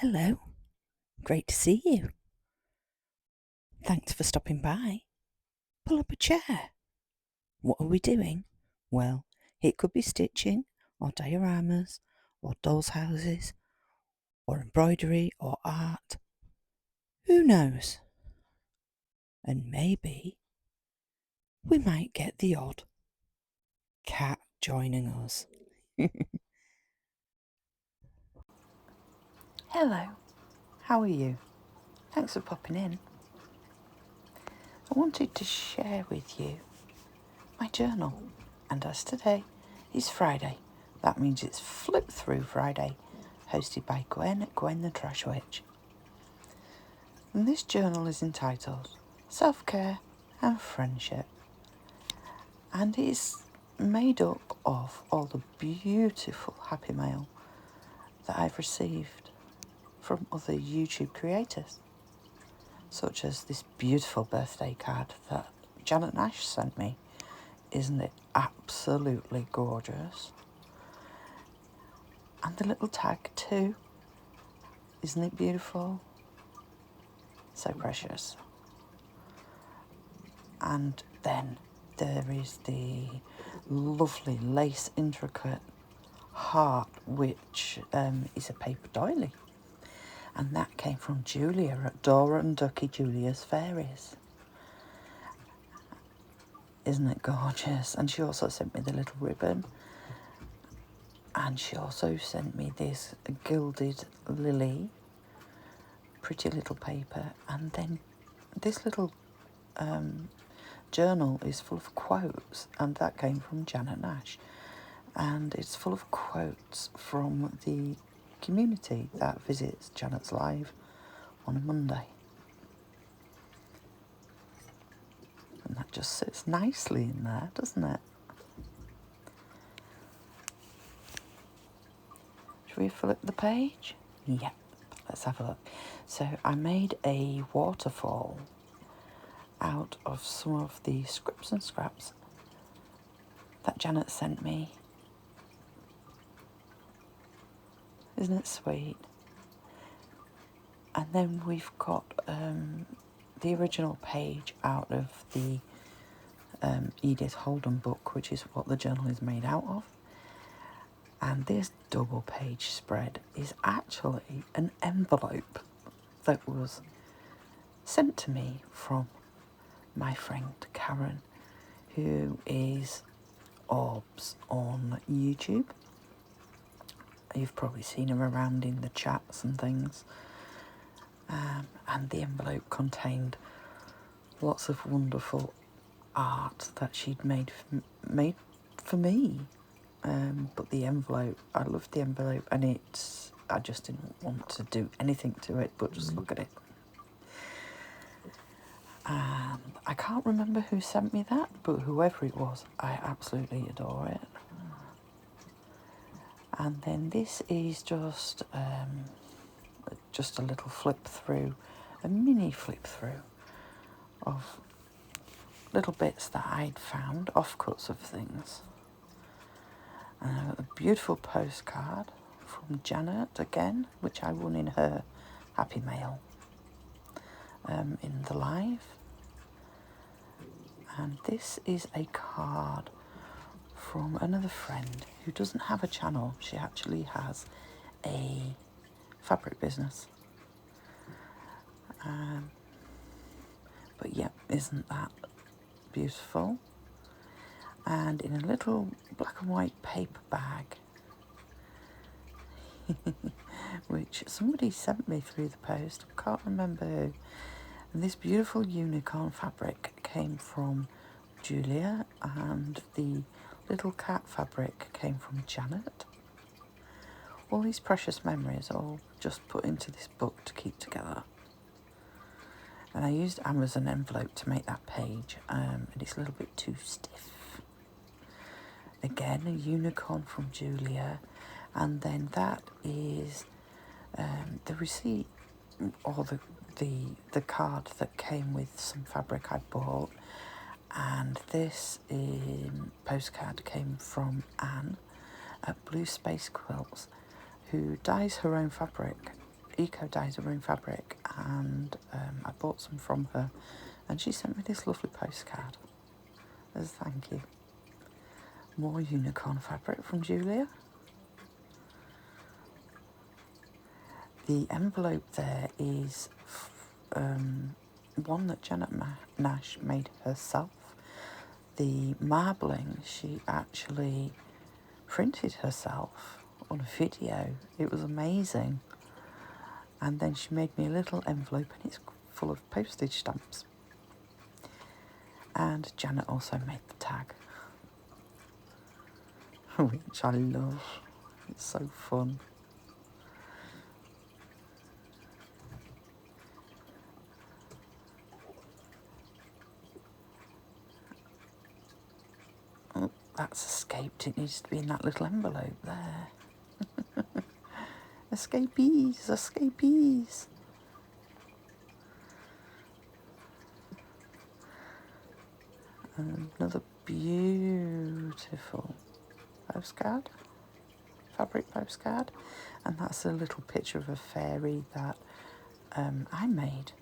Hello, great to see you. Thanks for stopping by. Pull up a chair. What are we doing? Well, it could be stitching, or dioramas, or dolls' houses, or embroidery, or art. Who knows? And maybe we might get the odd cat joining us. Hello, how are you? Thanks for popping in. I wanted to share with you my journal, and as today is Friday, that means it's Flip Through Friday, hosted by Gwen at Gwen the Trash Witch. And this journal is entitled Self-Care and Friendship, and it is made up of all the beautiful happy mail that I've received from other YouTube creators, such as this beautiful birthday card that Janet Nash sent me. Isn't it absolutely gorgeous? And the little tag too. Isn't it beautiful? So precious. And then there is the lovely lace intricate heart, which is a paper doily. And that came from Julia at Dora and Ducky Julia's Fairies. Isn't it gorgeous? And she also sent me the little ribbon. And she also sent me this gilded lily, pretty little paper. And then this little journal is full of quotes, and that came from Janet Nash. And it's full of quotes from the community that visits Janet's Live on a Monday. And that just sits nicely in there, doesn't it? Should we flip the page? Yep, let's have a look. So I made a waterfall out of some of the scripts and scraps that Janet sent me. Isn't it sweet? And then we've got the original page out of the Edith Holden book, which is what the journal is made out of. And this double page spread is actually an envelope that was sent to me from my friend Karen, who is Orbs on YouTube. You've probably seen her around in the chats and things. And the envelope contained lots of wonderful art that she'd made for me. But the envelope, I loved the envelope, and I just didn't want to do anything to it but just look at it. And I can't remember who sent me that, but whoever it was, I absolutely adore it. And then this is just a little flip through, a mini flip through of little bits that I'd found, offcuts of things. And a beautiful postcard from Janet again, which I won in her Happy Mail in the live. And this is a card from another friend who doesn't have a channel. She actually has a fabric business. But yeah, isn't that beautiful? And in a little black and white paper bag, which somebody sent me through the post, I can't remember who. And this beautiful unicorn fabric came from Julia, and the little cat fabric came from Janet. All these precious memories are all just put into this book to keep together. And I used Amazon envelope to make that page, and it's a little bit too stiff. Again, a unicorn from Julia, and then that is the receipt, or the card that came with some fabric I bought. And this postcard came from Anne at Blue Space Quilts, who dyes her own fabric eco dyes are in fabric, and I bought some from her, and she sent me this lovely postcard as a thank you. More unicorn fabric from Julia. The envelope there is one that Janet Nash made herself. The marbling she actually printed herself on a video. It was amazing. And then she made me a little envelope, and it's full of postage stamps. And Janet also made the tag, which I love. It's so fun. Oh, that's escaped. It needs to be in that little envelope there. Escapees, escapees. Another beautiful postcard, fabric postcard, and that's a little picture of a fairy that I made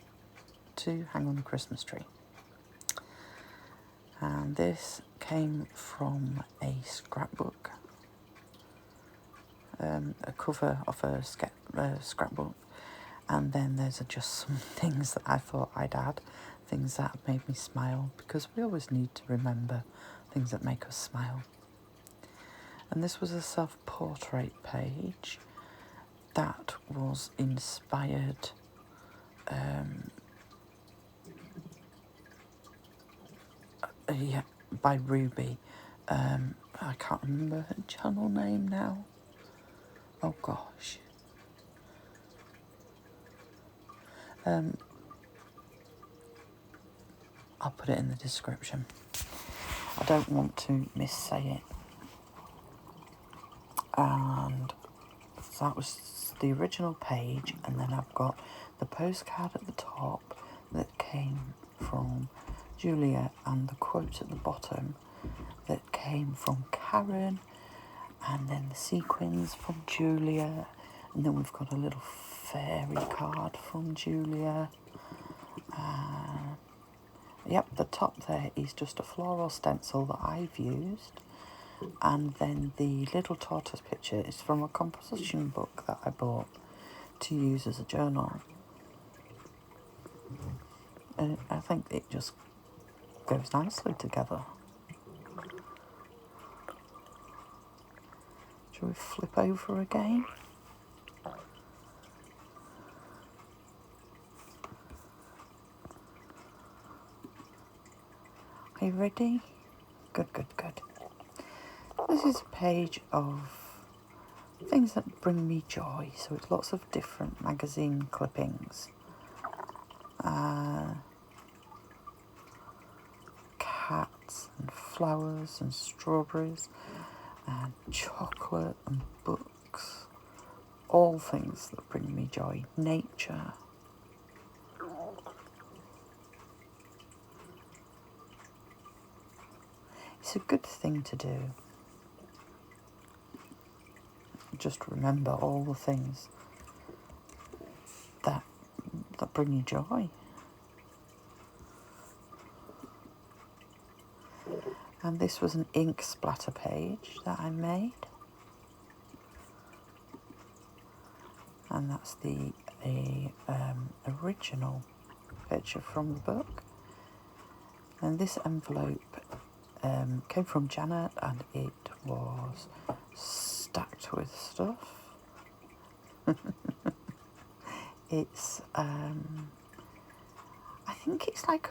to hang on the Christmas tree. And this came from a scrapbook, a cover of a scrapbook, and then there's just some things that I thought I'd add, things that made me smile, because we always need to remember things that make us smile. And this was a self-portrait page that was inspired by Ruby. I can't remember her channel name now. Oh gosh. I'll put it in the description. I don't want to missay it. And so that was the original page, and then I've got the postcard at the top that came from Julia, and the quote at the bottom that came from Karen, and then the sequins from Julia, and then we've got a little fairy card from Julia. Yep, the top there is just a floral stencil that I've used, and then the little tortoise picture is from a composition book that I bought to use as a journal. And I think it just goes nicely together. Shall we flip over again? Are you ready? Good, good, good. This is a page of things that bring me joy. So it's lots of different magazine clippings. Cats and flowers and strawberries and chocolate and books. All things that bring me joy. Nature. It's a good thing to do. Just remember all the things that bring you joy. And this was an ink splatter page that I made. And that's the original picture from the book. And this envelope came from Janet, and it was stacked with stuff. It's, I think it's like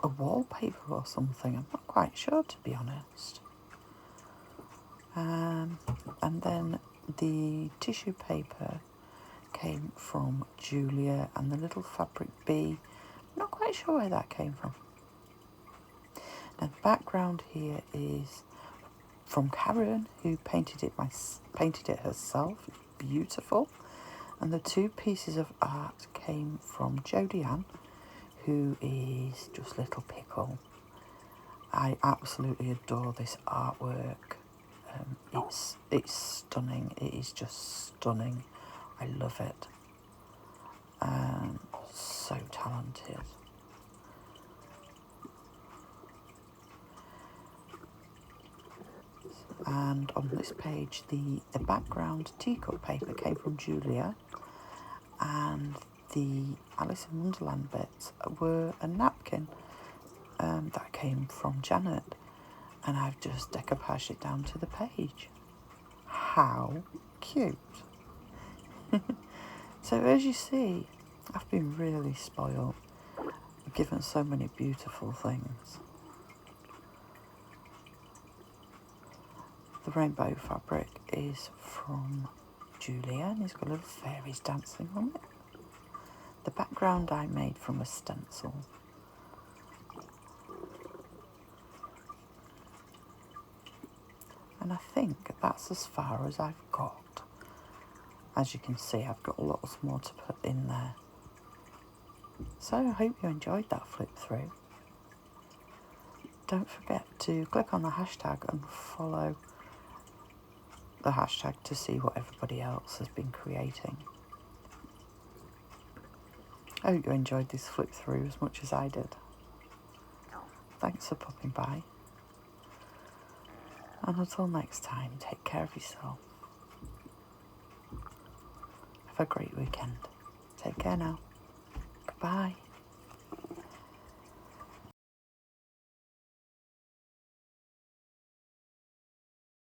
a wallpaper or something. I'm not quite sure, to be honest. And then the tissue paper came from Julia, and the little fabric bee. I'm not quite sure where that came from. Now the background here is from Karen, who painted it herself. It's beautiful. And the two pieces of art came from Jodie Ann, who is just Little Pickle. I absolutely adore this artwork. It's stunning. It is just stunning. I love it. So talented. And on this page, the background teacup paper came from Julia, and the Alice in Wonderland bits were a napkin that came from Janet, and I've just decoupaged it down to the page. How cute. So as you see, I've been really spoiled, given so many beautiful things. The rainbow fabric is from Julia, and it's got little fairies dancing on it. The background I made from a stencil. And I think that's as far as I've got. As you can see, I've got lots more to put in there. So I hope you enjoyed that flip through. Don't forget to click on the hashtag and follow the hashtag to see what everybody else has been creating. I hope you enjoyed this flip through as much as I did. Thanks for popping by. And until next time, take care of yourself. Have a great weekend. Take care now. Goodbye.